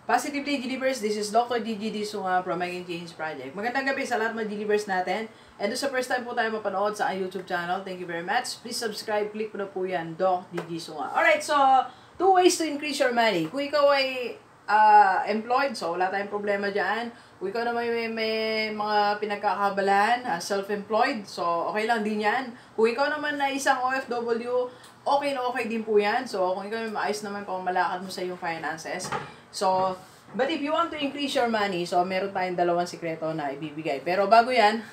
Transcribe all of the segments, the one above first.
Positively Delivers, this is Dr. Gigi Sunga from Making Change Project. Magandang gabi sa lahat mga Delivers natin. And sa first time po tayo mapanood sa YouTube channel, thank you very much. Please subscribe, click po na po yan, Doc Gigi Sunga. Alright, so 2 ways to increase your money. Kung ikaw ay employed, so wala tayong problema dyan. Kung ikaw naman may mga pinagkakabalahan, self-employed, so okay lang din yan. Kung ikaw naman na isang OFW, okay na okay din po yan. So kung ikaw may maayos naman kung malakad mo sa iyong finances. So, but if you want to increase your money, so meron tayong 2 sikreto na ibibigay. Pero bago yan,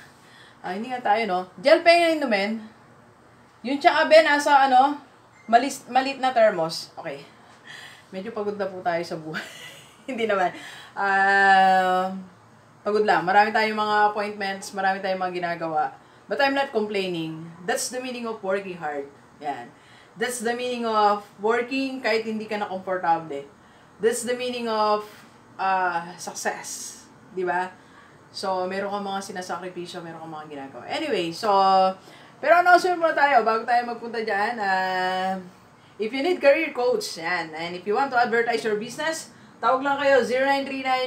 hindi nga tayo, no? Gel pen inumin. Yung tsaka be, nasa malit na thermos. Okay. Medyo pagod na po tayo sa buhay. Hindi naman. Pagod lang. Marami tayong mga appointments, marami tayong mga ginagawa. But I'm not complaining. That's the meaning of working hard. Yan. That's the meaning of working kahit hindi ka na komportable. That's the meaning of success. Diba? So, meron kang mga sinasakripisyo, meron kang mga ginagawa. Anyway, so, pero announcement muna tayo, bago tayo magpunta dyan, if you need career coach, yan, and if you want to advertise your business, tawag lang kayo,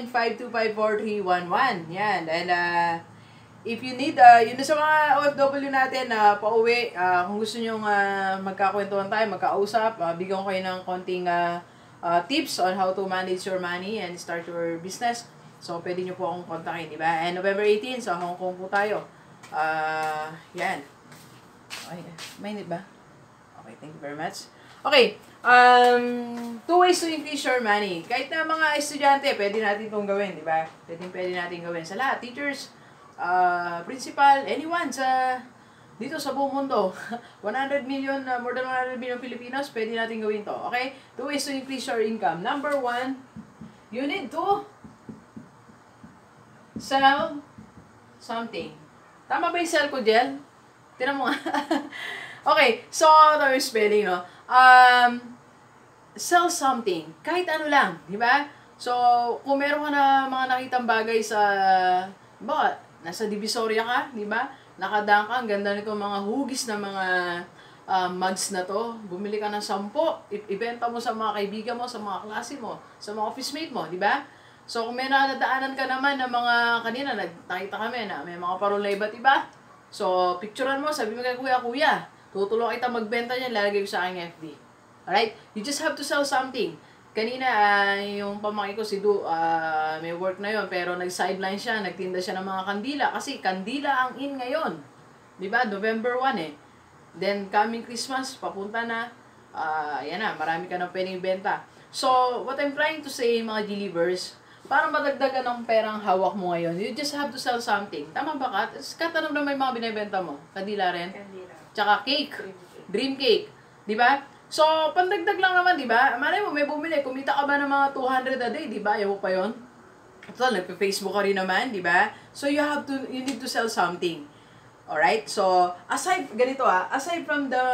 0939-525-4311, yan, and if you need, yun na sa mga OFW natin na pauwi, kung gusto nyo magkakwentuhan tayo, magkausap, bigyan ko kayo ng konting tips on how to manage your money and start your business. So, pwede nyo po akong kontakin, di ba? And November 18, sa Hong Kong po tayo. Yan. Okay, mainit ba? Okay, thank you very much. Okay, 2 ways to increase your money. Kahit na mga estudyante, pwede natin itong gawin, di ba? Pwede natin gawin sa lahat. Teachers, principal, anyone dito sa buong mundo. 100 million, more than 100 million Filipinos, pwede natin gawin to. Okay? 2 ways to increase your income. Number 1, you need to sell something. Tama ba yung sell ko, Jel? Tinan mo nga. Okay, so, ito yung spelling, no? Sell something. Kahit ano lang, di ba? So, kung meron ka na mga nakitang bagay sa, nasa Divisoria ka, di ba? Nakadaan ka, ang ganda nito mga hugis na mga mugs na to. Bumili ka ng 10, ibenta mo sa mga kaibigan mo, sa mga klase mo, sa mga office mate mo, di ba? So, kung may nadaanan ka naman ng mga, kanina, nakita kami na may mga parol na iba't iba. So, picturean mo, sabi mo kay kuya, tutulong kita magbenta niyan, lalagay ko sa aking FB. Alright? You just have to sell something. Kanina, yung pamangkin ko, si Du, may work na yon pero nag-sideline siya, nagtinda siya ng mga kandila, kasi kandila ang in ngayon. Diba? November 1 eh. Then, coming Christmas, papunta na, yan na, marami ka na pwedeng ibenta. So, what I'm trying to say, mga delivers, para madagdagan ng perang hawak mo ngayon, you just have to sell something. Tama ba ka? Katanong na may mga binibenta mo. Kandila rin? Kandila. Tsaka cake. Dream cake. Diba? So, pandagdag lang naman, diba? Malay mo, may bumili. Kumita ka ba ng mga 200 a day, diba? Ayaw mo pa yun? Ito, nagpa-Facebook ka rin naman, diba? So, you need to sell something. Alright? So, aside from the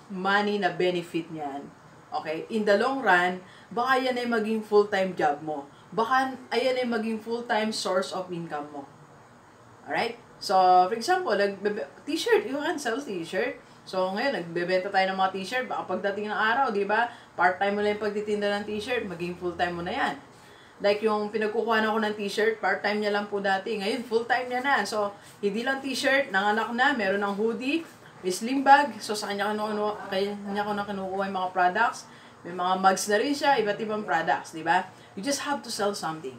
money na benefit niyan, okay, in the long run, baka yan ay maging full-time job mo. Baka ayan ay maging full-time source of income mo. Alright? So, for example, t-shirt, you can sell t-shirt. So, ngayon, nagbebenta tayo ng mga t-shirt, baka pagdating ng araw, di ba? Part-time mo lang yung pagtitinda ng t-shirt, maging full-time mo na yan. Like yung pinagkukuhan ako ng t-shirt, part-time niya lang po dati. Ngayon, full-time niya na. So, hindi lang t-shirt, nanganak na, meron ng hoodie, may slim bag. So, sa kanya ko na kinukuha yung mga products. May mga mugs na rin siya, iba't ibang products, di ba? You just have to sell something.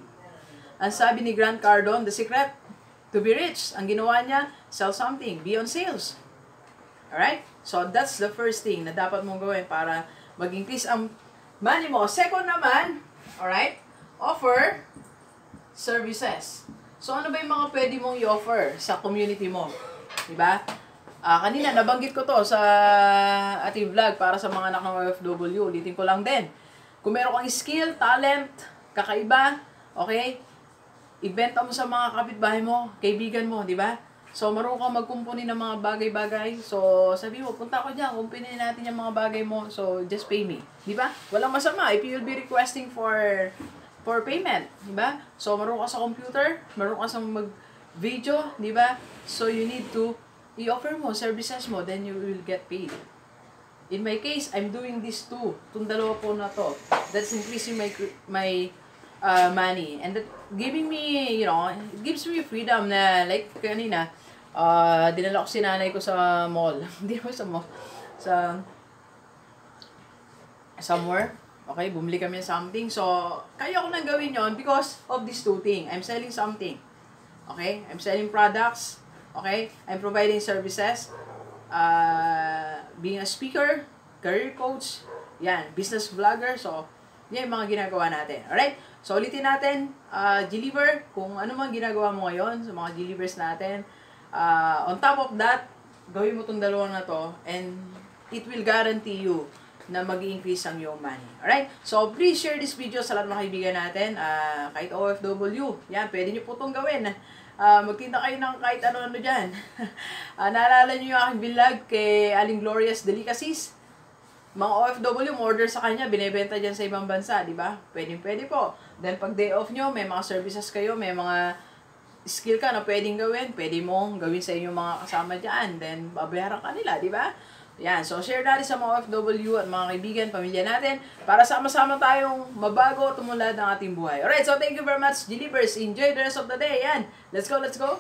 Ang sabi ni Grant Cardone, the secret to be rich, ang ginawa niya, sell something, be on sales. Alright? So, that's the first thing na dapat mong gawin para mag-increase ang money mo. Second naman, alright, offer services. So, ano ba yung mga pwede mong i-offer sa community mo? Diba? Kanina, nabanggit ko to sa ating vlog para sa mga anak ng OFW. Ulitin ko lang din. Kung meron kang skill, talent, kakaiba, okay, ibenta mo sa mga kapitbahay mo, kaibigan mo, di ba? So, marunong kang magkumpuni ng mga bagay-bagay. So, sabi mo, punta ko dyan, kumpinin natin yung mga bagay mo. So, just pay me. Di ba? Walang masama if you will be requesting for payment. Di ba? So, marunong ka sa computer, marunong ka sa mag-video, di ba? So, you need to i-offer mo services mo, then you will get paid. In my case, I'm doing this too. Itong dalawa po na to. That's increasing my money. And that giving me, you know, it gives me freedom na, like, kanina, dinala ko si nanay ko sa mall. Hindi naman sa mall. Sa, somewhere. Okay, bumili kami ng something. So, kaya ko nang gawin yon because of these two things. I'm selling something. Okay? I'm selling products. Okay? I'm providing services. Being a speaker, career coach, yan, business vlogger. So, yan yung mga ginagawa natin. Alright? So, ulitin natin, G-Lever, kung ano man ginagawa mo ngayon sa mga G-Levers natin. On top of that, gawin mo itong dalawang na to and it will guarantee you na mag-i-increase ang iyong money. Alright? So, please share this video sa lahat ng mga kaibigan natin. Kahit OFW. Yan, pwede nyo po itong gawin. Magtinda kayo ng kahit ano-ano dyan. Naalala nyo yung aking vlog kay Aling Gloria's Delicacies? Mga OFW, order sa kanya, binebenta dyan sa ibang bansa, di ba? Pwede po. Then, pag day off nyo, may mga services kayo, may mga skill ka na pwedeng gawin, pwede mong gawin sa inyong mga kasama dyan. Then, babayaran ka nila, di ba? Yan, so share natin sa mga OFW at mga kaibigan, pamilya natin, para sama-sama tayong mabago at tumulad ng ating buhay. Alright, so thank you very much, G-Levers. Enjoy the rest of the day. Yan, let's go, let's go.